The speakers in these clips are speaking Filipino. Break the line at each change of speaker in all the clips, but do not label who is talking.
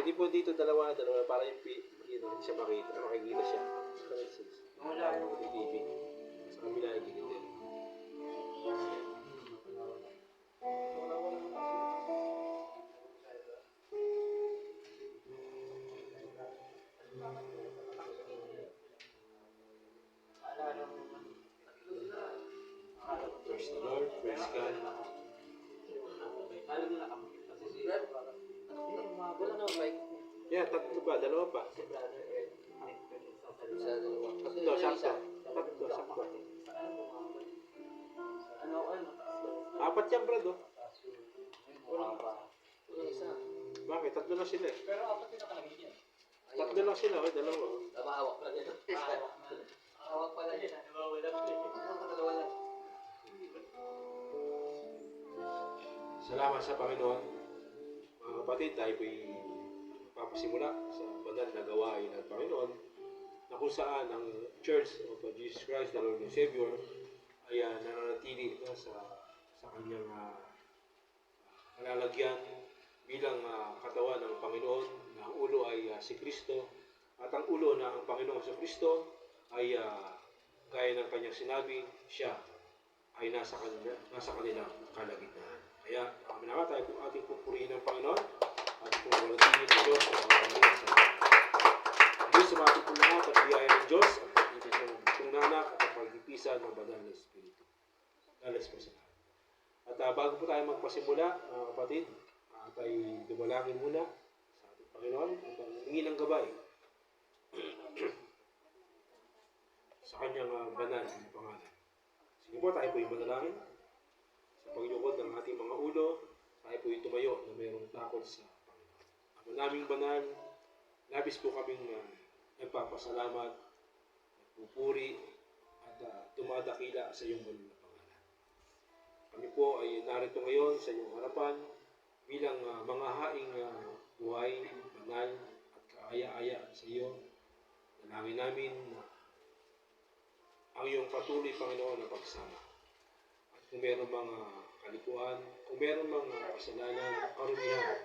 Pwede po dito dalawa para yung hindi siya makikita siya. Wala yung TV. Sa kabila yung gilid din. Praise the Lord, praise God. Yeah, tatlo pa, dalawa pa. Tatlo, sakto. Apat yan, Brad, oh. Bakit? Tatlo lang sila eh.
Pero apat din nakalagay niya.
Tatlo lang sila, oh, dalawa.
Mahawak pala dyan. Mahawak pala dyan. Dalawa lang.
Salamat sa Panginoon. Mga kapatid, tayo po'y papasimula sa banal na gawain ng Panginoon na kung saan ang Church of Jesus Christ, the Lord and Savior, ay nananatili sa kanyang kalalagyan bilang katawan ng Panginoon na ang ulo ay si Kristo at ang ulo na ang Panginoon sa Kristo ay gaya ng kanyang sinabi, siya ay nasa kanilang kalagitnaan. Kaya minaka tayo kung ating pupurihin ng Panginoon at kung walatingin ng Diyos sa mga panginoon sa mga. Diyos sa mga ating lahat at biyaya ng Diyos at pag-ibig ng tungnanak at ang pag-ipisan ng banal na Espiritu. Dalas po sa lahat. At bago po tayo magpasimula, mga kapatid, tayo dumalangin muna sa ating Panginoon at hingi ng gabay sa kanyang banal na pangalan. Sige po, tayo po yung manalangin. Sa pagyukod ng ating mga ulo, tayo po yung tumayo na mayroong takot sa Panginoon. Ama naming banal, labis po kaming nagpapasalamat, nagpupuri, at tumadakila sa iyong banal na pangalan. Kami po ay narito ngayon sa iyong harapan bilang mga haing buhay, banal, at kaaya-aya sa iyo. Dalangin namin na ang iyong patuloy, Panginoon, na pagsama. At kung meron mga kalikuan, kung meron mga kasalanan, karumihan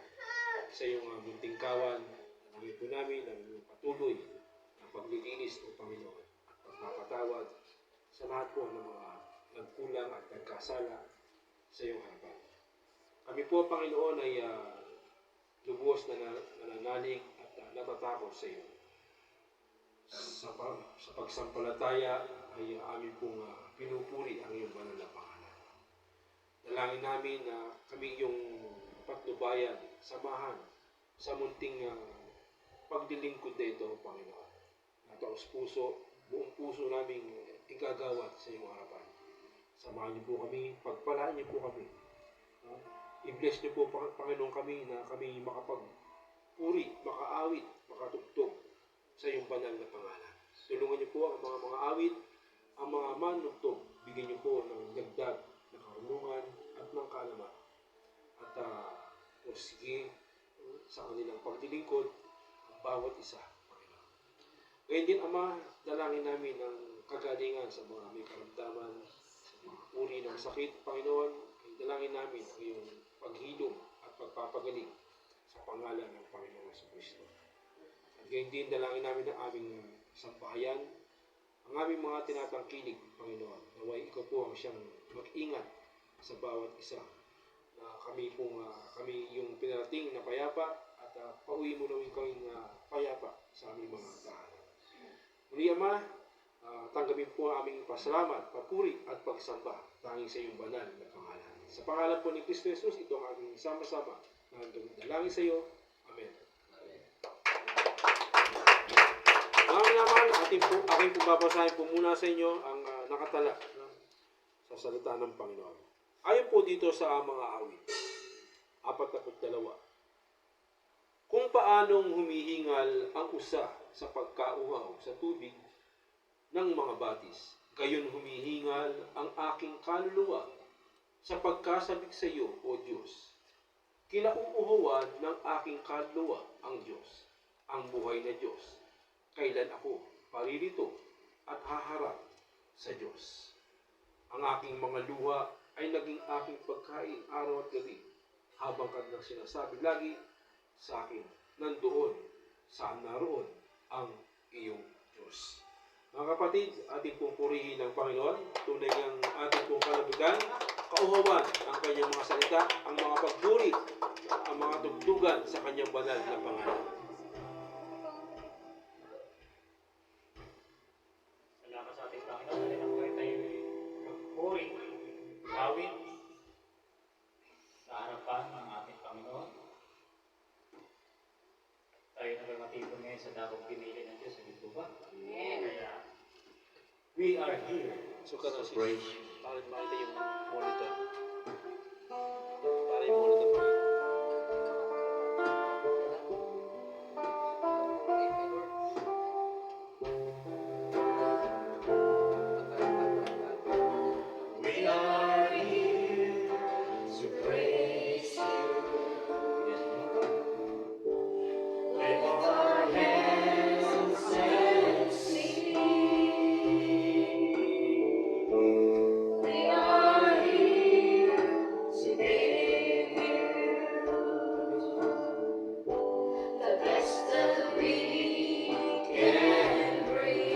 sa iyong munting kawan, dalangin po namin ang iyong patuloy na paglilinis o Panginoon at pagpapatawad sa lahat po ng mga nagkulang at nagkasala sa iyong harapan. Kami po, Panginoon, ay lubos na nananalig at natatakot sa iyo. Sa pagsampalataya ay amin pong pinupuri ang iyong banal na pangalan. Dalangin namin na kami yung patnubayan, samahan sa munting paglilingkod dito, Panginoon. Nataos puso, buong puso namin igagawat sa iyong harapan. Samahan niyo po kami, pagpalaan niyo po kami. I-bless niyo po, Panginoon, kami na kami makapagpuri, makaawit, makatugtog sa iyong banal na pangalan. Tulungan niyo po ang mga awit, ang mga manugtog, bigyan niyo po ng dagdag na karunungan at ng kaalaman. At sige sa kanilang paglilingkod ang bawat isa, Panginoon. Ngayon din, Ama, dalangin namin ang kagalingan sa mga may karamdaman, sa mga uri ng sakit, Panginoon. Dalangin namin ang iyong paghilom at pagpapagaling sa pangalan ng Panginoon sa Kristo. At gayon din, dalangin namin ang aming sambahayan, ang aming mga tinatangkilig, Panginoon. Naway ikaw po ang siyang mag-ingat sa bawat isa. Na kami yung pinarating na payapa at pauwi mo nawin kaming payapa sa aming mga tahanan. Muli, Ama, tanggapin po ang aming pasalamat, papuri at pagsamba tanging sa iyong banal na pangalan. Sa pangalan po ni Kristo Jesus, ito ang aming sama-sama na dalangin sa iyo. Amen. Ngayon naman, aking babasahin po muna sa inyo ang nakatala sa salita ng Panginoon. Ayon po dito sa mga awit, 42. Kung paanong humihingal ang usa sa pagkauhaw sa tubig ng mga batis, gayon humihingal ang aking kaluluwa sa pagkasabik sa iyo, O Diyos. Kinauuhawan ng aking kaluluwa ang Diyos, ang buhay na Diyos. Kailan ako paririto at haharap sa Diyos. Ang aking mga luha ay naging aking pagkain araw at gabi, habang kanilang sinasabi lagi sa akin, nandoon, saan naroon ang iyong Diyos. Mga kapatid, ating pong purihin ng Panginoon, tunay ang ating pong kalabigan, kauhawan ang kanyang mga salita, ang mga pagburi, ang mga tugtugan sa kanyang banal na pangalan.
Salamat sa ating Panginoon. Dahil ang buhay tayo magpuri, gawin sa harapan ng ating Panginoon. Tayo nagmatipon ngayon sa dakong pinili ng Diyos. Hindi po ba? Kaya, we are here.
So,
to praise you.
Para makita yung monitor. Para yung monitor makita.
We are here to praise you. Yes, Lord. Lift our hands and sing. We are here to give you the best that we can bring.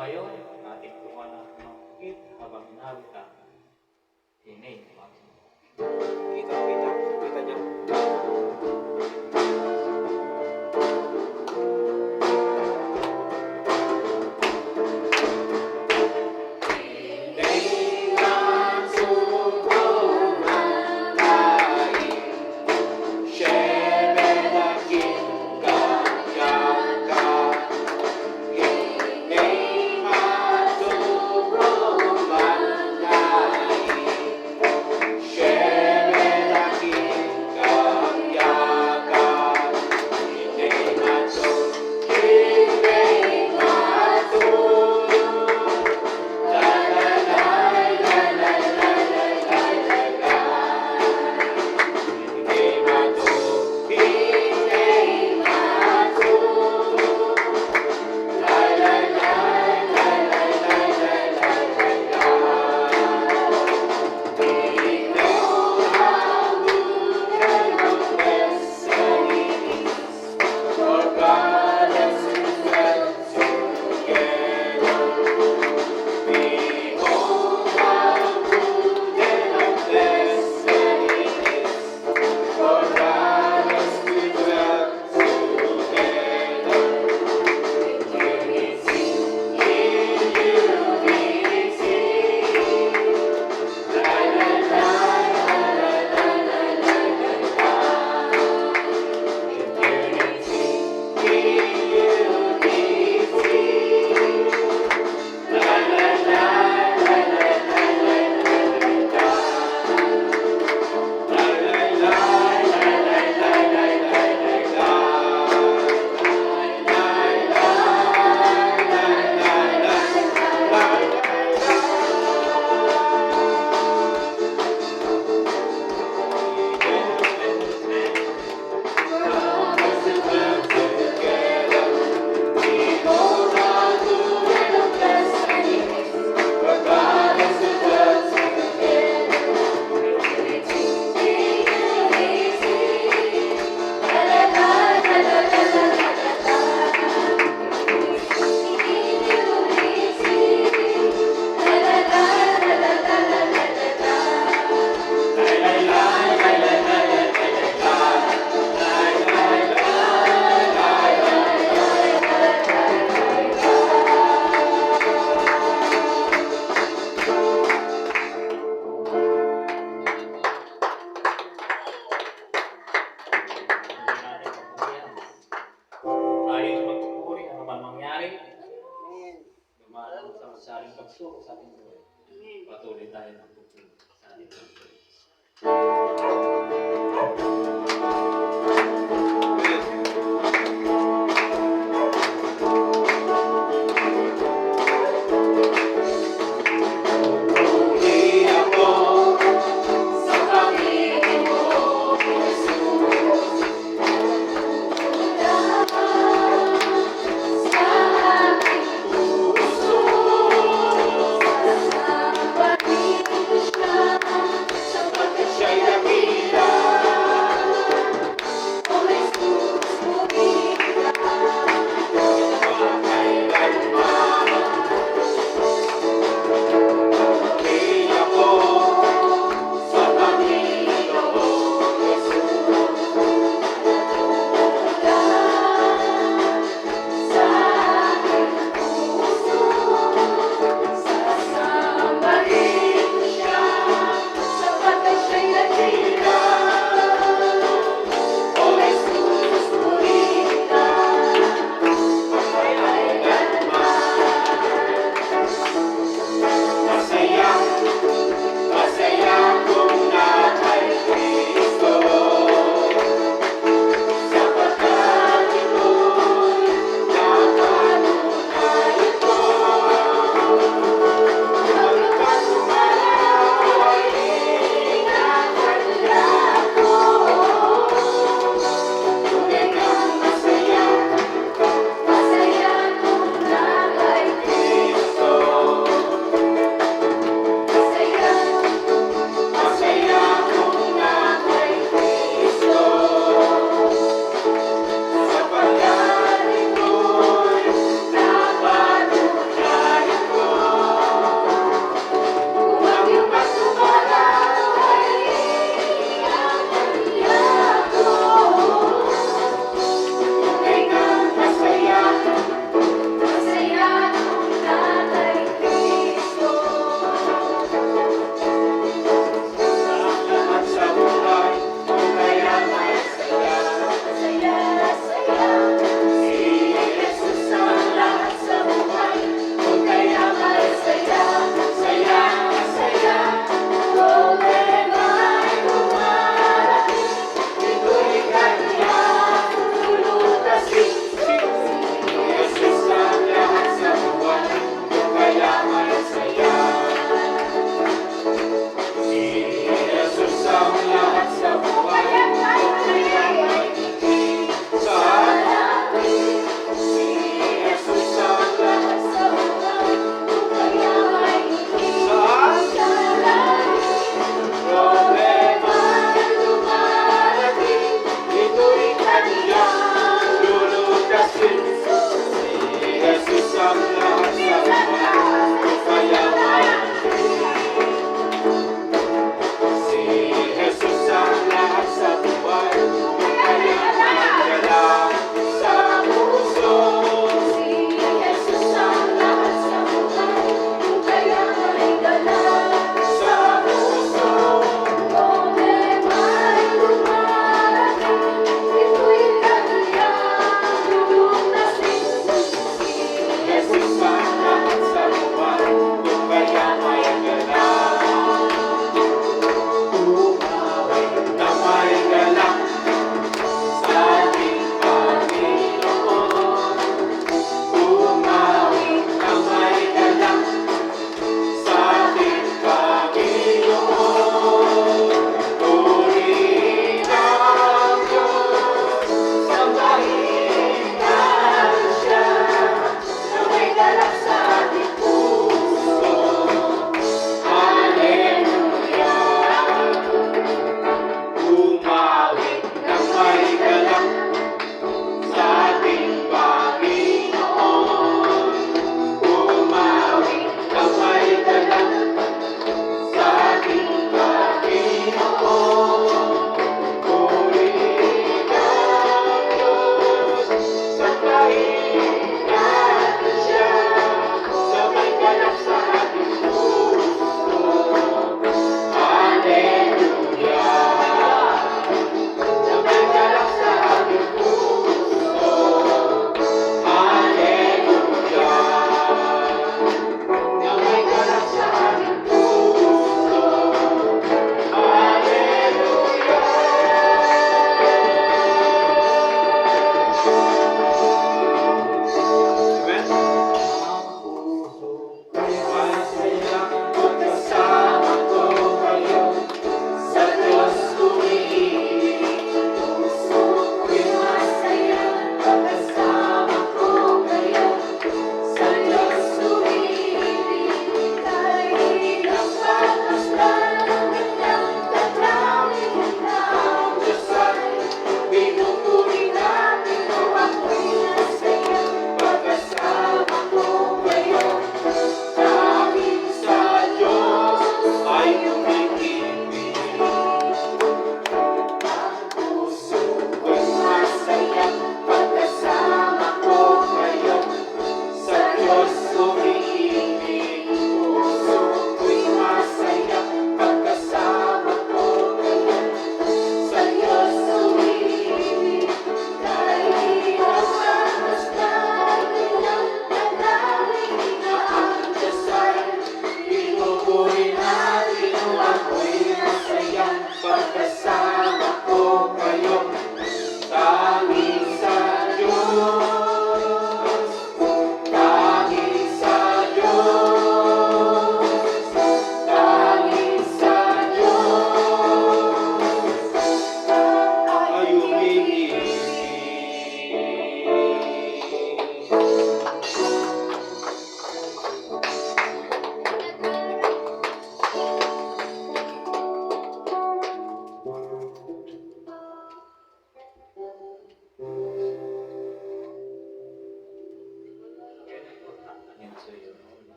kayo, ating tuwa ng pagkit habang hinawit ang inay.
Kita niya.
tayo ng pupuri.